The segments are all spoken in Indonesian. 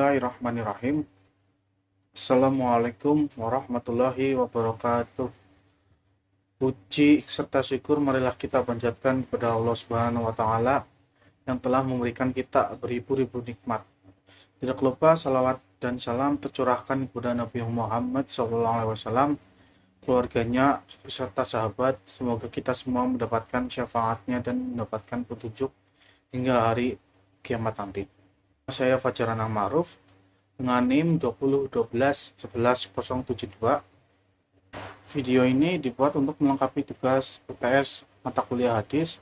Bismillahirrahmanirrahim. Assalamualaikum warahmatullahi wabarakatuh. Puji serta syukur marilah kita panjatkan kepada Allah Subhanahu wa taala yang telah memberikan kita beribu-ribu nikmat. Tidak lupa salawat dan salam tercurahkan kepada Nabi Muhammad SAW, keluarganya beserta sahabat. Semoga kita semua mendapatkan syafaatnya dan mendapatkan petunjuk hingga hari kiamat nanti. Saya Fajar Anang Ma'ruf dengan NIM 2012111072. Video ini dibuat untuk melengkapi tugas UTS mata kuliah hadis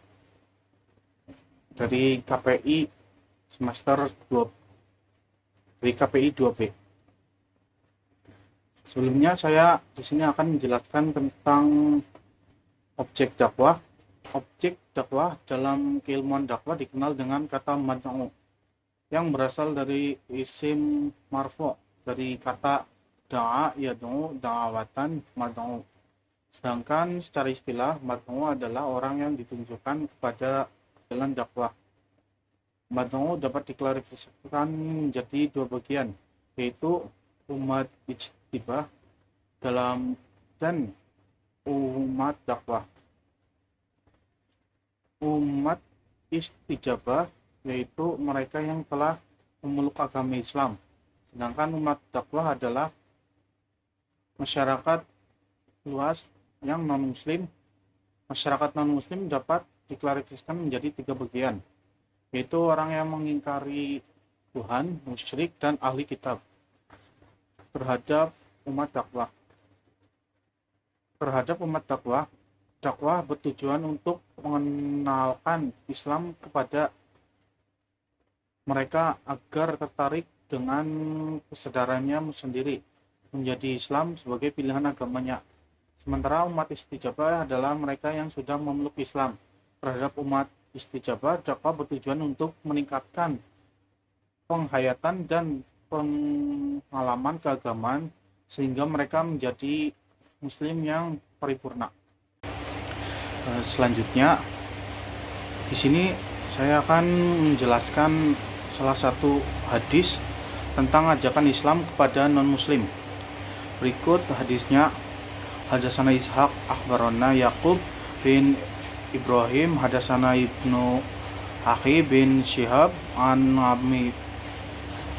dari KPI semester 2 dari KPI 2B. Sebelumnya saya di sini akan menjelaskan tentang objek dakwah. Objek dakwah dalam keilmuan dakwah dikenal dengan kata mad'u, yang berasal dari isim marfu, dari kata da'a yad'u da'awatan mad'u. Sedangkan secara istilah mad'u adalah orang yang ditunjukkan kepada jalan dakwah. Mad'u dapat diklarifikasikan menjadi dua bagian, yaitu umat ijtibah dan umat dakwah. Umat istijabah yaitu mereka yang telah memeluk agama Islam, sedangkan umat dakwah adalah masyarakat luas yang non-muslim. Masyarakat non-muslim dapat diklarifikasikan menjadi tiga bagian, yaitu orang yang mengingkari Tuhan, musyrik, dan ahli kitab. Terhadap umat dakwah dakwah bertujuan untuk mengenalkan Islam kepada mereka agar tertarik dengan kesadarannya sendiri menjadi Islam sebagai pilihan agamanya. Sementara umat istijabah adalah mereka yang sudah memeluk Islam. Terhadap umat istijabah, dakwah bertujuan untuk meningkatkan penghayatan dan pengalaman keagamaan sehingga mereka menjadi muslim yang paripurna. Selanjutnya di sini saya akan menjelaskan salah satu hadis tentang ajakan Islam kepada non-muslim. Berikut hadisnya. Hadasana Ishaq akhbarana Yaqub bin Ibrahim hadasana Ibnu Akhi bin Syihab an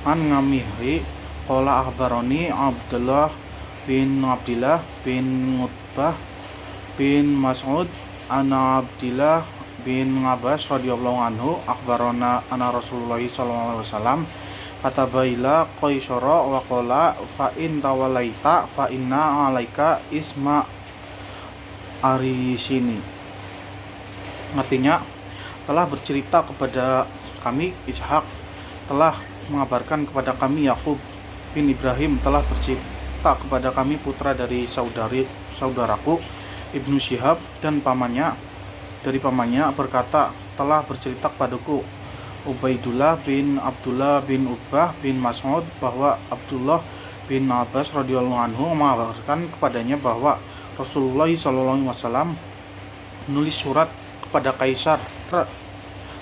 Ngamihri qala akhbarani Abdullah bin Utbah bin Mas'ud ana Abdillah bin Abbas radhiyallahu anhu akhbarana ana Rasulullah sallallahu alaihi wasallam kataba ila qaisara wa qala fa in tawalaita fa inna alaika isma arisini. Artinya, telah bercerita kepada kami Ishaq, telah mengabarkan kepada kami Yaqub bin Ibrahim, telah bercerita kepada kami putra dari saudaraku Ibnu Syihab dan pamannya berkata, telah bercerita kepadaku Ubaidullah bin Abdullah bin Utbah bin Mas'ud bahwa Abdullah bin Abbas radhiyallahu anhu mengabarkan kepadanya bahwa Rasulullah SAW menulis surat kepada Kaisar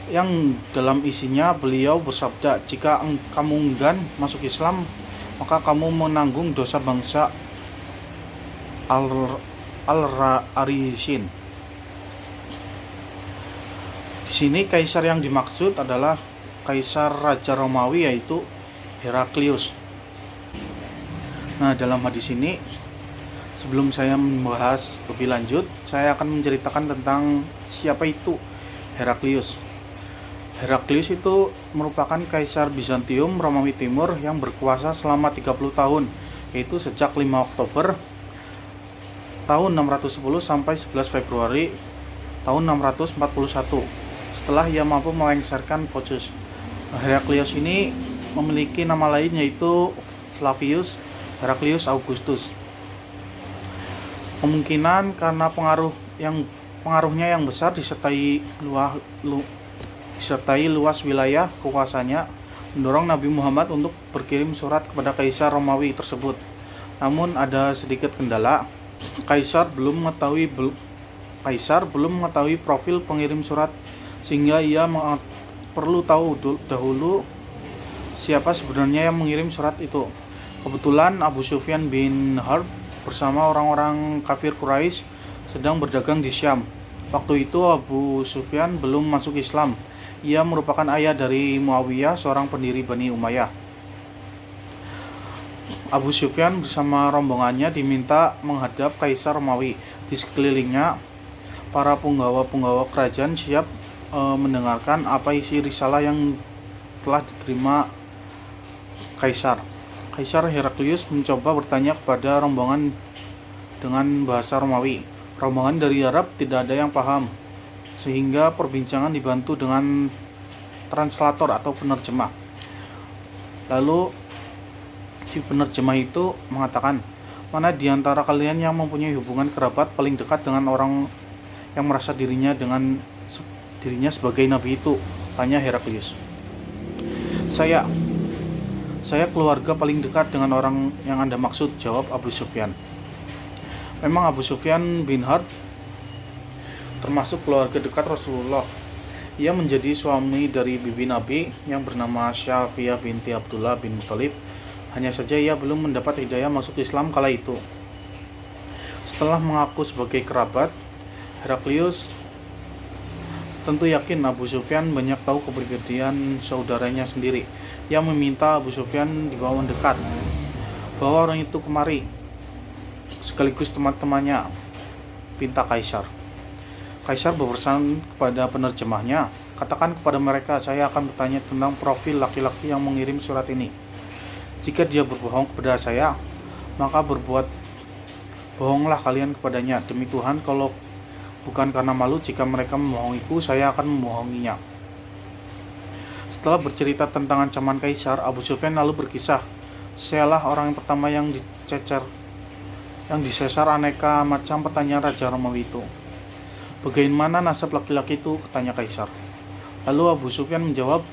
yang dalam isinya beliau bersabda, jika kamu enggan masuk Islam maka kamu menanggung dosa bangsa Al-Arisin. Di sini kaisar yang dimaksud adalah kaisar Raja Romawi, yaitu Heraklius. Nah, dalam hadis ini, sebelum saya membahas lebih lanjut, saya akan menceritakan tentang siapa itu Heraklius. Heraklius itu merupakan kaisar Bizantium Romawi Timur yang berkuasa selama 30 tahun, yaitu sejak 5 Oktober tahun 610 sampai 11 Februari tahun 641. Setelah ia mampu melengsarkan Pocus. Heraklius ini memiliki nama lain, yaitu Flavius Heraklius Augustus. Kemungkinan karena pengaruhnya yang besar disertai luas wilayah kekuasaannya mendorong Nabi Muhammad untuk berkirim surat kepada Kaisar Romawi tersebut. Namun ada sedikit kendala. Kaisar belum mengetahui profil pengirim surat, sehingga ia perlu tahu dahulu siapa sebenarnya yang mengirim surat itu. Kebetulan Abu Sufyan bin Harb bersama orang-orang kafir Quraisy sedang berdagang di Syam. Waktu itu Abu Sufyan belum masuk Islam. Ia merupakan ayah dari Muawiyah, seorang pendiri Bani Umayyah. Abu Sufyan bersama rombongannya diminta menghadap Kaisar Romawi. Di sekelilingnya, para punggawa-punggawa kerajaan siap mendengarkan apa isi risalah yang telah diterima Kaisar. Kaisar Heraklius mencoba bertanya kepada rombongan dengan bahasa Romawi. Rombongan dari Arab tidak ada yang paham, sehingga perbincangan dibantu dengan translator atau penerjemah. Lalu si penerjemah itu mengatakan, mana di antara kalian yang mempunyai hubungan kerabat paling dekat dengan orang yang merasa dirinya sebagai nabi itu? Tanya Heraklius. Saya keluarga paling dekat dengan orang yang Anda maksud, jawab Abu Sufyan. Memang Abu Sufyan bin Harb termasuk keluarga dekat Rasulullah. Ia menjadi suami dari bibi Nabi yang bernama Syafiyah binti Abdullah bin Muthalib. Hanya saja ia belum mendapat hidayah masuk Islam kala itu. Setelah mengaku sebagai kerabat, Heraklius tentu yakin Abu Sufyan banyak tahu kepribadian saudaranya sendiri. Ia meminta Abu Sufyan dibawa mendekat, bawa orang itu kemari, sekaligus teman-temannya, pinta Kaisar. Kaisar berpesan kepada penerjemahnya, katakan kepada mereka, saya akan bertanya tentang profil laki-laki yang mengirim surat ini. Jika dia berbohong kepada saya, maka berbuat bohonglah kalian kepadanya. Demi Tuhan, kalau bukan karena malu jika mereka membohongiku, saya akan membohonginya. Setelah bercerita tentang ancaman Kaisar, Abu Sufyan lalu berkisah, sayalah orang yang pertama yang disesar aneka macam pertanyaan Raja Romawi itu. Bagaimana nasab laki-laki itu? Tanya Kaisar. Lalu Abu Sufyan menjawab,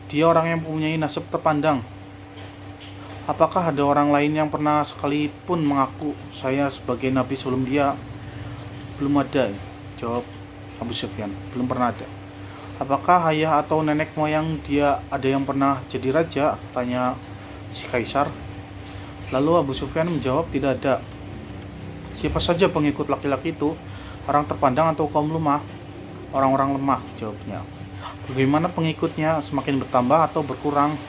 dia orang yang mempunyai nasab terpandang. Apakah ada orang lain yang pernah sekalipun mengaku saya sebagai nabi sebelum dia? Belum ada, jawab Abu Sufyan. Belum pernah ada. Apakah ayah atau nenek moyang dia ada yang pernah jadi raja? Tanya si Kaisar. Lalu Abu Sufyan menjawab, tidak ada. Siapa saja pengikut laki-laki itu? Orang terpandang atau kaum lemah? Orang-orang lemah, jawabnya. Bagaimana pengikutnya? Semakin bertambah atau berkurang?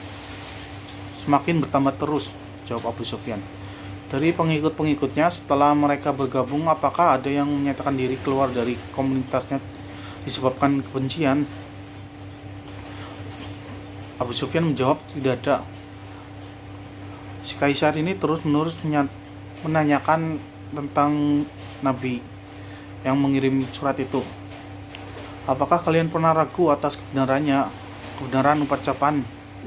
Semakin bertambah terus, jawab Abu Sufyan. Dari pengikut-pengikutnya, setelah mereka bergabung, apakah ada yang menyatakan diri keluar dari komunitasnya disebabkan kebencian? Abu Sufyan menjawab, tidak ada. Si Kaisar ini terus-menerus menanyakan tentang Nabi yang mengirim surat itu. Apakah kalian pernah ragu atas kebenaran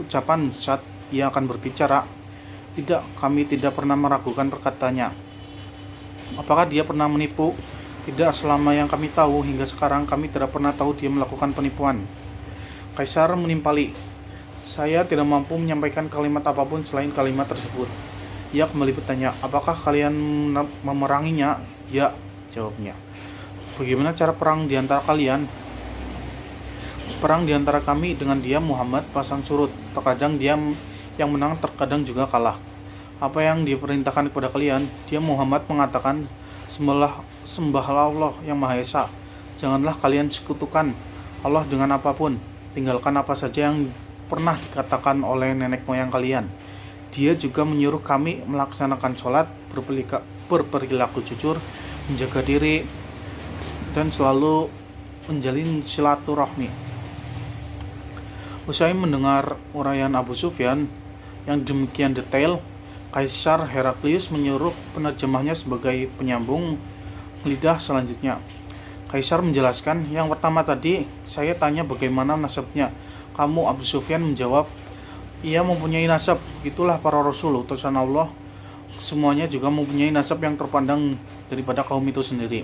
ucapan saat ia akan berbicara? Tidak, kami tidak pernah meragukan perkataannya. Apakah dia pernah menipu? Tidak, selama yang kami tahu hingga sekarang kami tidak pernah tahu dia melakukan penipuan. Kaisar menimpali, saya tidak mampu menyampaikan kalimat apapun selain kalimat tersebut. Ia kembali bertanya, apakah kalian memeranginya? Ya, jawabnya. Bagaimana cara perang di antara kalian? Perang di antara kami dengan dia Muhammad pasang surut. Terkadang dia yang menang, terkadang juga kalah. Apa yang diperintahkan kepada kalian? Dia Muhammad mengatakan, sembahlah Allah yang Maha Esa. Janganlah kalian sekutukan Allah dengan apapun. Tinggalkan apa saja yang pernah dikatakan oleh nenek moyang kalian. Dia juga menyuruh kami melaksanakan sholat, berperilaku jujur, menjaga diri, dan selalu menjalin silaturahmi. Usai mendengar uraian Abu Sufyan yang demikian detail, Kaisar Heraklius menyuruh penerjemahnya sebagai penyambung lidah selanjutnya. Kaisar menjelaskan, yang pertama tadi saya tanya bagaimana nasabnya. Kamu Abu Sufyan menjawab, ia mempunyai nasab, itulah para rasul utusan Allah. Semuanya juga mempunyai nasab yang terpandang daripada kaum itu sendiri.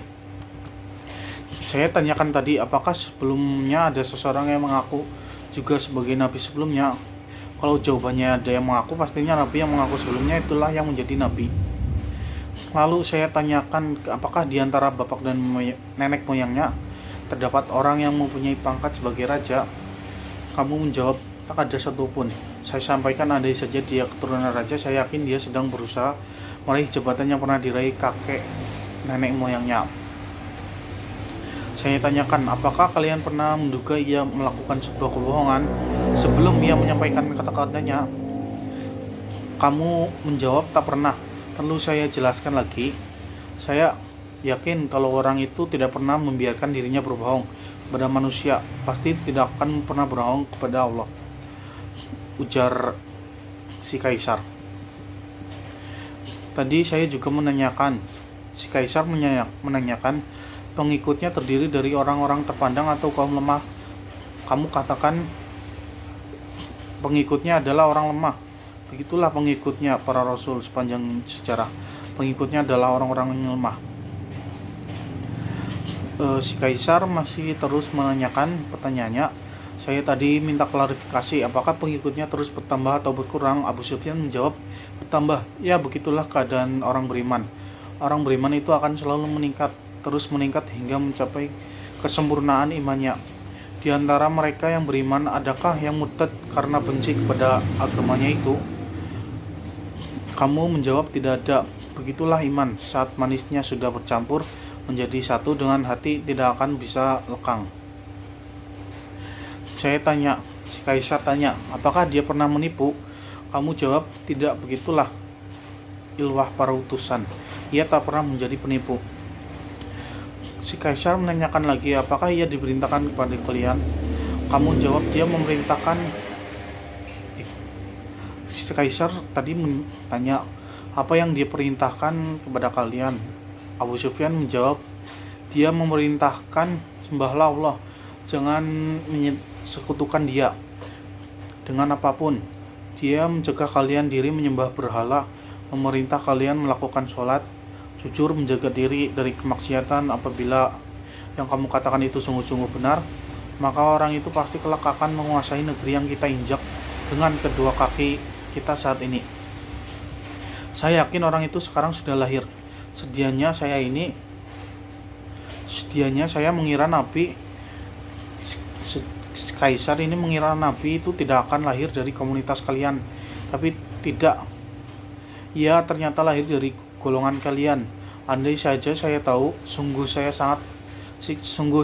Saya tanyakan tadi, apakah sebelumnya ada seseorang yang mengaku juga sebagai nabi sebelumnya? Kalau jawabannya ada yang mengaku, pastinya nabi yang mengaku sebelumnya itulah yang menjadi nabi. Lalu saya tanyakan, apakah di antara bapak dan nenek moyangnya terdapat orang yang mempunyai pangkat sebagai raja? Kamu menjawab, tak ada satupun. Saya sampaikan andai saja dia keturunan raja, saya yakin dia sedang berusaha meraih jabatan yang pernah diraih kakek nenek moyangnya. Saya tanyakan, apakah kalian pernah menduga ia melakukan sebuah kebohongan sebelum ia menyampaikan kata-katanya? Kamu menjawab tak pernah. Perlu saya jelaskan lagi? Saya yakin kalau orang itu tidak pernah membiarkan dirinya berbohong kepada manusia, pasti tidak akan pernah berbohong kepada Allah, ujar si kaisar. Tadi saya juga menanyakan, si kaisar menanyakan, pengikutnya terdiri dari orang-orang terpandang atau kaum lemah? Kamu katakan pengikutnya adalah orang lemah. Begitulah pengikutnya para rasul sepanjang sejarah. Pengikutnya adalah orang-orang yang lemah. Si kaisar masih terus menanyakan pertanyaannya. Saya tadi minta klarifikasi, apakah pengikutnya terus bertambah atau berkurang? Abu Sufyan menjawab, bertambah. Ya, begitulah keadaan orang beriman. Orang beriman itu akan selalu terus meningkat hingga mencapai kesempurnaan imannya. Di antara mereka yang beriman, adakah yang murtad karena benci kepada agamanya itu? Kamu menjawab, tidak ada. Begitulah iman, saat manisnya sudah bercampur menjadi satu dengan hati, tidak akan bisa lekang. Saya tanya, si kaisar tanya, apakah dia pernah menipu? Kamu jawab, tidak, begitulah ilwah para utusan. Ia tak pernah menjadi penipu. Si kaisar menanyakan lagi, apakah ia diperintahkan kepada kalian? Kamu jawab, dia memerintahkan. Si kaisar tadi bertanya, apa yang dia perintahkan kepada kalian? Abu Sufyan menjawab, dia memerintahkan sembahlah Allah, jangan sekutukan dia dengan apapun. Dia mencegah kalian diri menyembah berhala, memerintah kalian melakukan sholat, jujur, menjaga diri dari kemaksiatan. Apabila yang kamu katakan itu sungguh-sungguh benar, maka orang itu pasti kelak akan menguasai negeri yang kita injak dengan kedua kaki kita saat ini. Saya yakin orang itu sekarang sudah lahir. Sedianya saya mengira Nabi Kaisar ini mengira Nabi itu tidak akan lahir dari komunitas kalian, tapi tidak. Ia ternyata lahir dari golongan kalian. Andai saja saya tahu, sungguh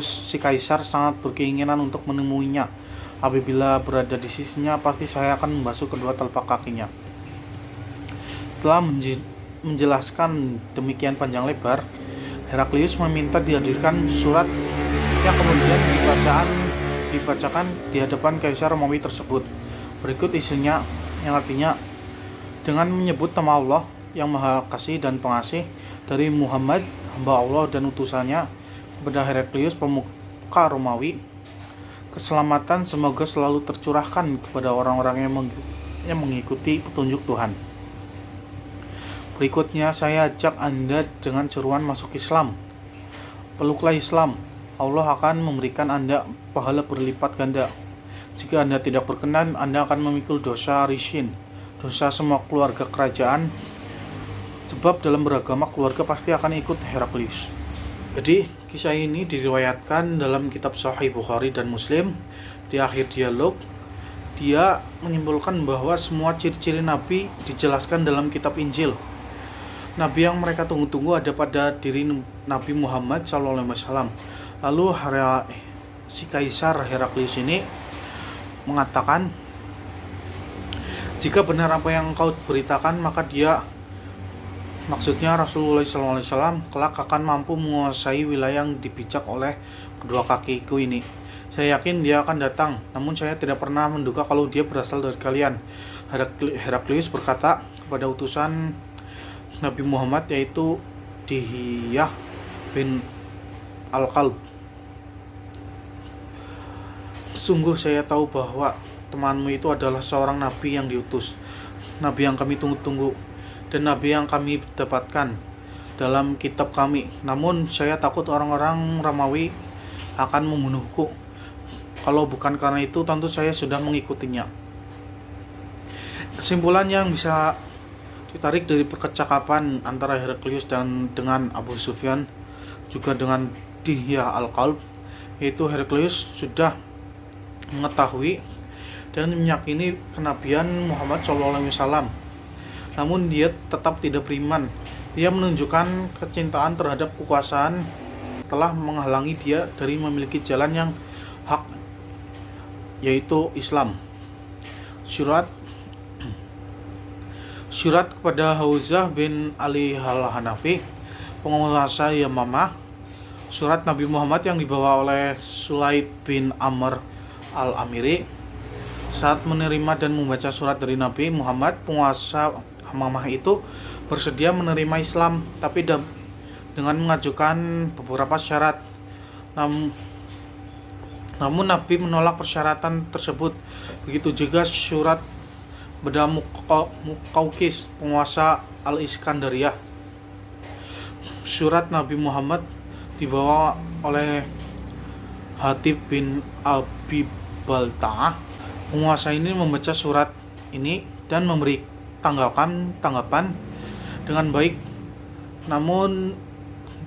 si kaisar sangat berkeinginan untuk menemuinya. Apabila berada di sisinya, pasti saya akan membasuh kedua telapak kakinya. Setelah menjelaskan demikian panjang lebar, Heraklius meminta dihadirkan surat yang kemudian dibacakan di hadapan Kaisar Romawi tersebut. Berikut isinya, yang artinya, dengan menyebut nama Allah yang Maha Kasih dan Pengasih, dari Muhammad, hamba Allah dan utusannya, kepada Heraklius, pemuka Romawi, keselamatan semoga selalu tercurahkan kepada orang-orang yang mengikuti petunjuk Tuhan. Berikutnya saya ajak Anda dengan seruan masuk Islam. Peluklah Islam, Allah akan memberikan Anda pahala berlipat ganda. Jika Anda tidak berkenan, Anda akan memikul dosa rishin, dosa semua keluarga kerajaan, sebab dalam beragama keluarga pasti akan ikut Heraklius. Jadi kisah ini diriwayatkan dalam kitab Sahih Bukhari dan Muslim. Di akhir dialog, dia menyimpulkan bahwa semua ciri-ciri Nabi dijelaskan dalam kitab Injil. Nabi yang mereka tunggu-tunggu ada pada diri Nabi Muhammad SAW. Lalu si Kaisar Heraklius ini mengatakan, jika benar apa yang kau beritakan, maka dia, maksudnya Rasulullah SAW, kelak akan mampu menguasai wilayah yang dipijak oleh kedua kakiku ini. Saya yakin dia akan datang, namun saya tidak pernah menduga kalau dia berasal dari kalian. Heraklius berkata kepada utusan Nabi Muhammad, yaitu Dihiyah bin Al-Kalb, sungguh saya tahu bahwa temanmu itu adalah seorang nabi yang diutus, nabi yang kami tunggu-tunggu, dan nabi yang kami dapatkan dalam kitab kami. Namun saya takut orang-orang Romawi akan membunuhku. Kalau bukan karena itu, tentu saya sudah mengikutinya. Kesimpulan yang bisa ditarik dari percakapan antara Heraklius dengan Abu Sufyan, juga dengan Dihiyah Al-Kalb, yaitu Heraklius sudah mengetahui dan meyakini kenabian Muhammad SAW. Namun dia tetap tidak beriman. Dia menunjukkan kecintaan terhadap kekuasaan telah menghalangi dia dari memiliki jalan yang hak, yaitu Islam. Surat kepada Hauzah bin Ali al-Hanafi, penguasa Yamamah. Surat Nabi Muhammad yang dibawa oleh Sulaid bin Amr al-Amiri. Saat menerima dan membaca surat dari Nabi Muhammad, penguasa Yamamah itu bersedia menerima Islam, tapi dengan mengajukan beberapa syarat. Namun Nabi menolak persyaratan tersebut. Begitu juga surat Beda Muqawqis, penguasa Al-Iskandariyah. Surat Nabi Muhammad dibawa oleh Hatib bin Abi Balta'ah. Penguasa ini membaca surat ini dan memberi tanggapan dengan baik. Namun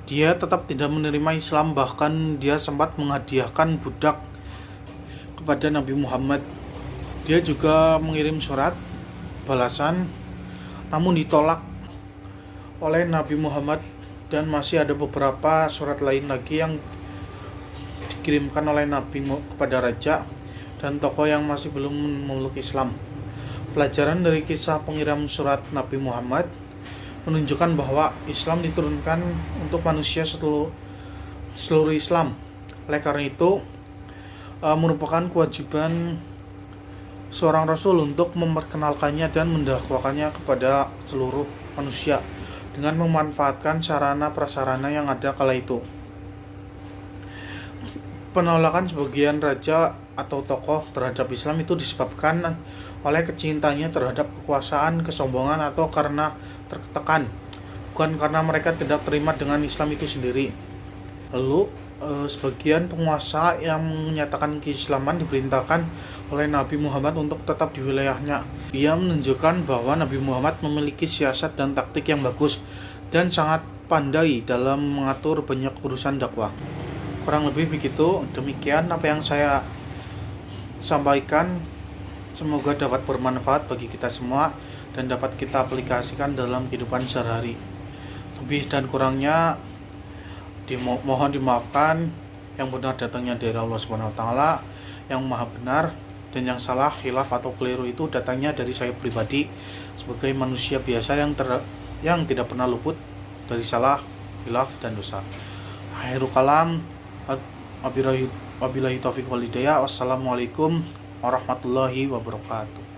dia tetap tidak menerima Islam, bahkan dia sempat menghadiahkan budak kepada Nabi Muhammad. Dia juga mengirim surat balasan, namun ditolak oleh Nabi Muhammad, dan masih ada beberapa surat lain lagi yang dikirimkan oleh Nabi kepada raja dan tokoh yang masih belum memeluk Islam. Pelajaran dari kisah pengirim surat Nabi Muhammad menunjukkan bahwa Islam diturunkan untuk manusia seluruh Islam. Oleh karena itu, merupakan kewajiban seorang Rasul untuk memperkenalkannya dan mendakwakannya kepada seluruh manusia dengan memanfaatkan sarana prasarana yang ada kala itu. Penolakan sebagian raja atau tokoh terhadap Islam itu disebabkan oleh kecintanya terhadap kekuasaan, kesombongan, atau karena tertekan, bukan karena mereka tidak terima dengan Islam itu sendiri. Lalu sebagian penguasa yang menyatakan keislaman diperintahkan oleh Nabi Muhammad untuk tetap di wilayahnya. Ia menunjukkan bahwa Nabi Muhammad memiliki siasat dan taktik yang bagus dan sangat pandai dalam mengatur banyak urusan dakwah. Kurang lebih begitu. Demikian apa yang saya sampaikan. Semoga dapat bermanfaat bagi kita semua dan dapat kita aplikasikan dalam kehidupan sehari-hari. Lebih dan kurangnya mohon dimaafkan. Yang benar datangnya dari Allah Subhanahu wa taala, yang maha benar, dan yang salah, khilaf atau keliru itu datangnya dari saya pribadi sebagai manusia biasa yang tidak pernah luput dari salah, khilaf, dan dosa. Akhirul kalam, wabillahi taufiq wal hidayah. Wassalamualaikum warahmatullahi wabarakatuh.